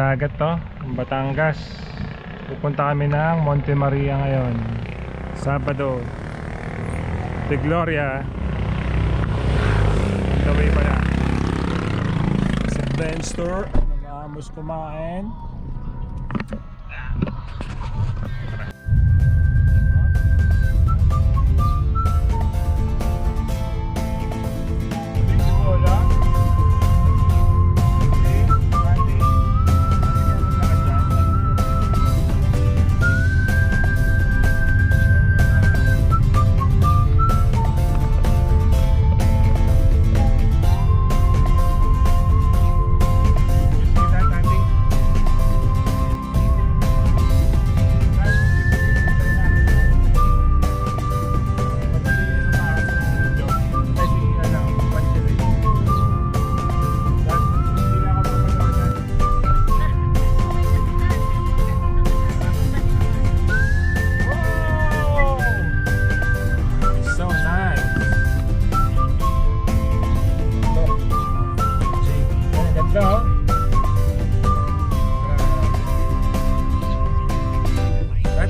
dagat to, Batangas. Pupunta kami ng Monte Maria ngayon, Sabado. De Gloria. The way pala sa Ben Store. Namaamos kumain.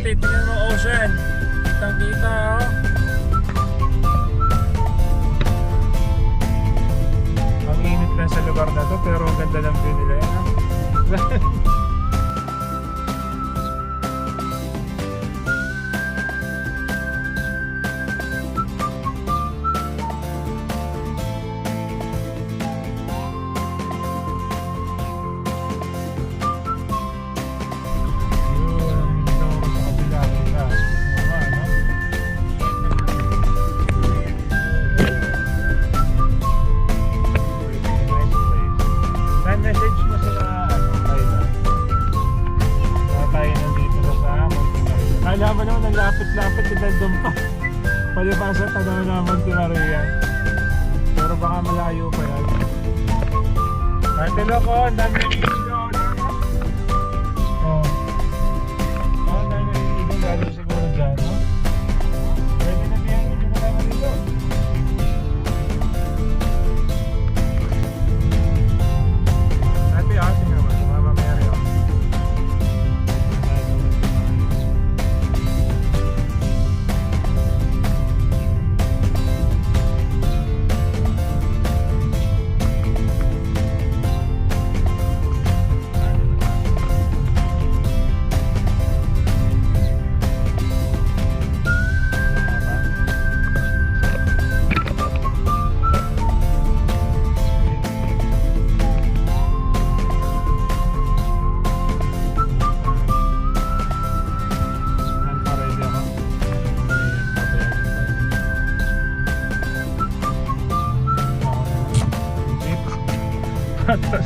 Tingnan mo ocean, kitang kita oh. Ang init lang sa lugar na to, pero ang ganda lang din nila yan Alam mo naman, ang lapit-lapit doon pa palibasa tanaw na Monte Maria, pero baka malayo pa yan. Ate Loco, ang dami ng ilaw oh. Ang dami ng ilaw galing siguro dyan no? Pwede na biyan hindi mo naman dito. Ate naman, Mama Mary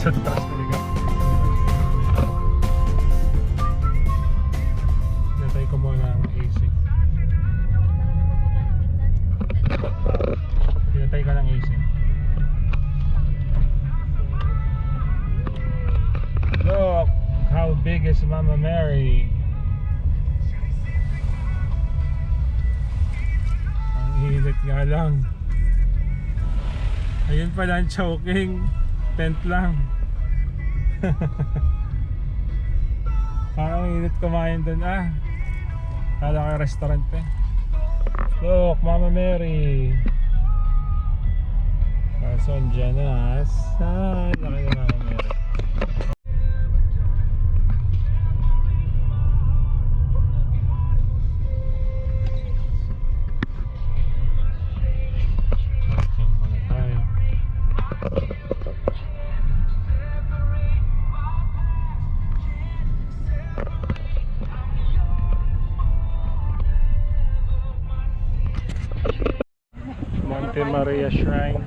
sa taas talaga. Natay ko muna ang AC. Natay ka ng AC. Look how big is Mama Mary. Ang init nga lang. Ayun pala ang choking. Tent lang. Parang init kumain dun kala ka restaurant eh. Look, Mama Mary. Kason dyan laki na Mama Mary. Monte Maria Shrine.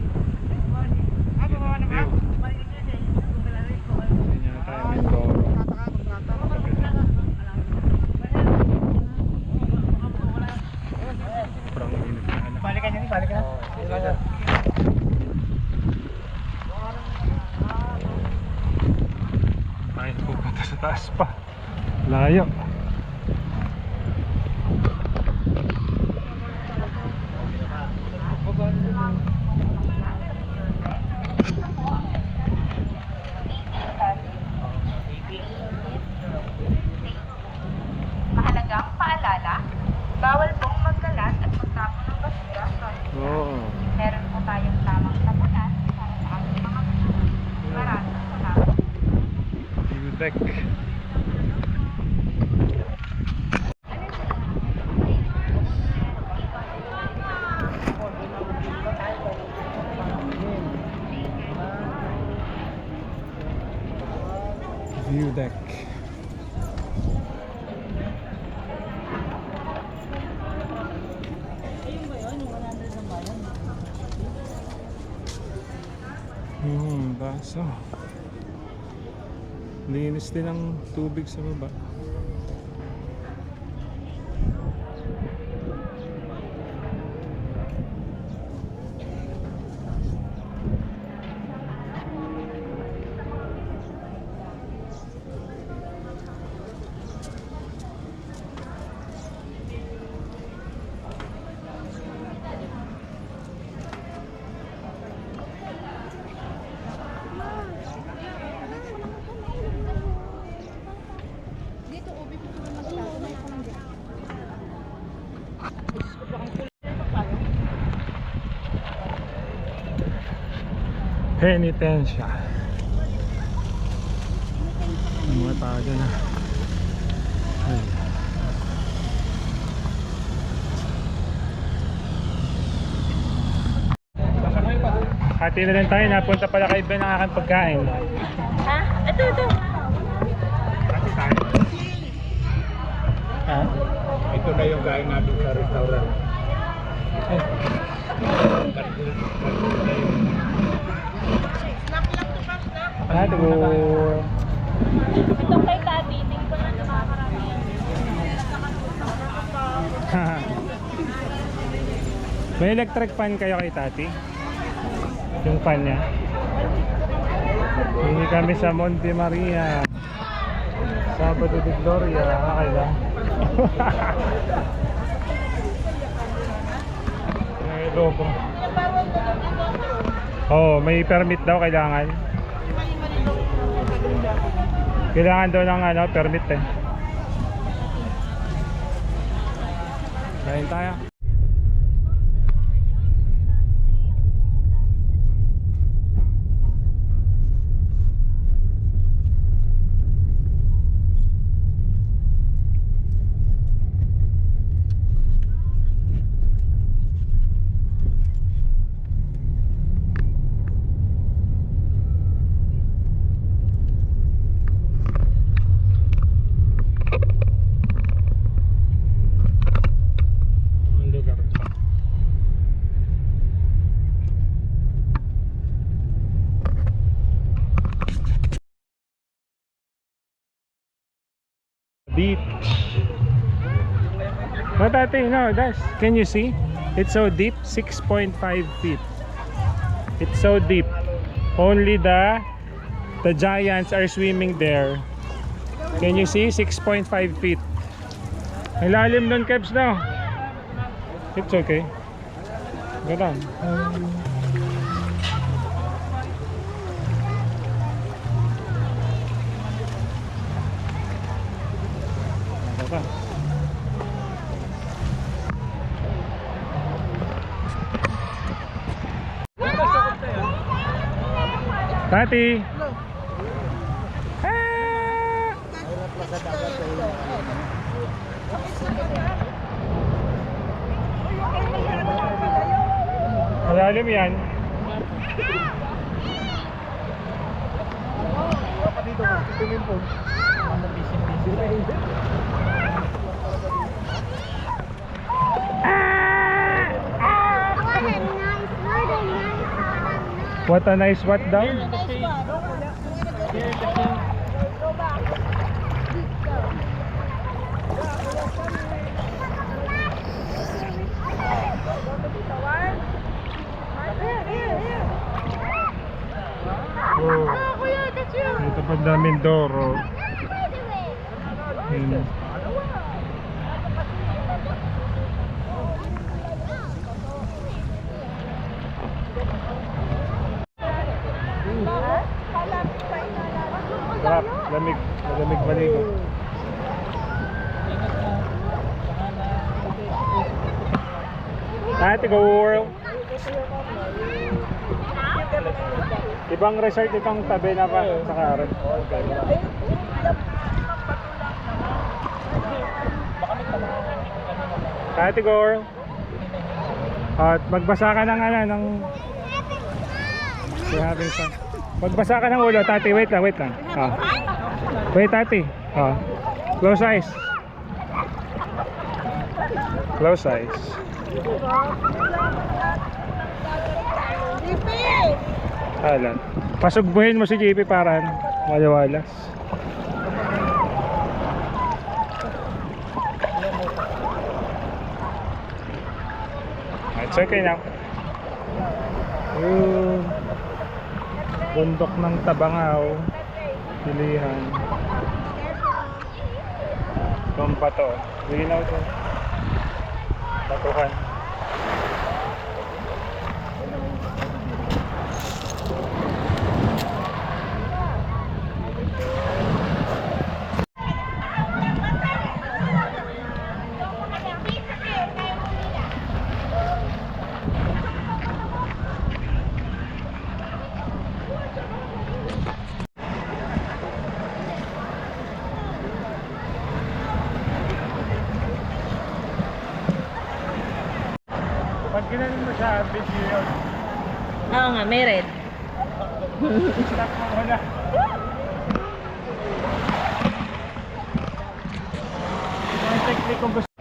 Balikan niyo, balikan. Ay, pupunta sa taas pa. Layo. deck. View deck. Baso. Linis din ang tubig sa baba. Penitensya. Mga tao dyan ha. Ay. Hati na lang tayo. Napunta pala kay Ben ang aking pagkain. Ha? Ito. Hati tayo. Ha? Ito na yung kain natin sa restaurant. Ay. Hati ko. Ito kay Tati. Hindi ko na nakakarami yan. May electric fan kayo kay Tati? Yung fan niya. Hindi kami sa Monte Maria. Sabado de Gloria. Okay lang. May logo. Oh, may permit daw kailangan. Kailangan daw ng ano, permit eh. Kain tayo. Deep. But I think, no, that's, can you see? It's so deep, 6.5 feet. It's so deep. Only the giants are swimming there. Can you see? 6.5 feet. Ang lalim nun, Kebs, no? It's okay. Go down. Tati. Malalim yan. What a nice what daw? Ito pa daming Doro. Sarap, lamig maligo. Ate, go world. Ibang resort itong tabi na pa sa Karen. Ate Gor. At magbasa ka ng ano ng having fun. Magbasa ka ng ulo, Tati. Wait lang. Wait, Tati. Close eyes. Close eyes. Alan. Pasugbuhin mo si JP para maliwalas. It's okay now. Yung bundok ng Tabangaw, Pilihan. Itong bato. Linaw ito. Batuhan. Pag ginanin mo siya, video, Oo nga, may red. stop mo muna. Yung technique kung gusto.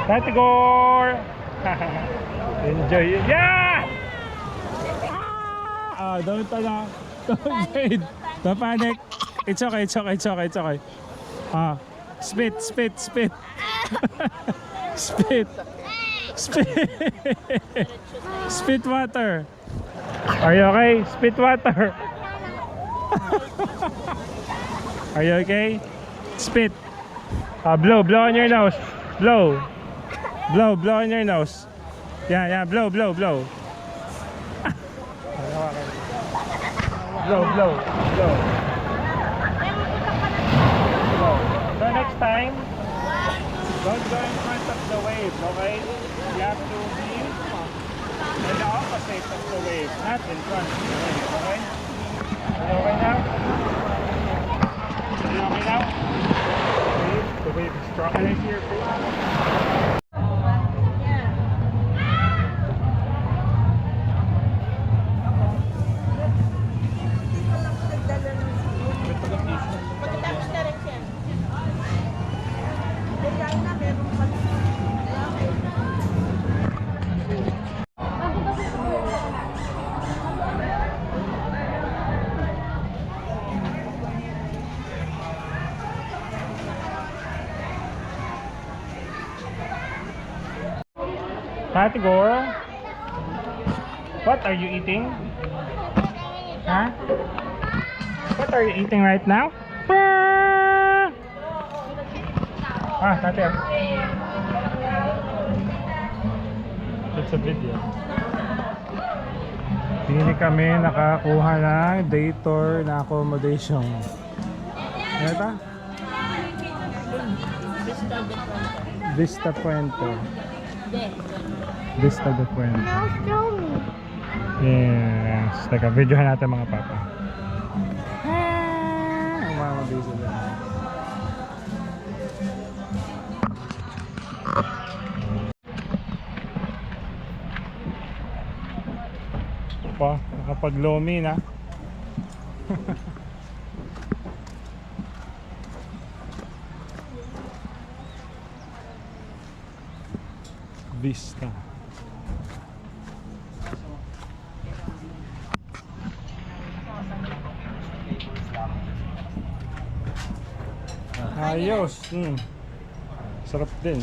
Tati Gor! Enjoy it. Yeah! Don't wait. Don't panic. It's okay. Spit. Spit. Spit water. Are you okay? Spit water. Are you okay? Spit. Blow on your nose. Blow on your nose. Yeah, blow. Blow. So next time, don't go in front of the wave, okay? You have to be on the opposite of the wave, not in front of the wave, okay? Are you okay now? The wave is strong. Can I see your face? Ate Gor, what are you eating? Huh? What are you eating right now? Tate. It's a video. Hindi kami nakakuha ng day tour na accommodation. Ano ito? Vista Puente. Vista de Puente. Yes. Teka, videohan natin mga papa. Mga busy din. Pa, nakapag-lomi na. Vista. Ayos. Sarap din.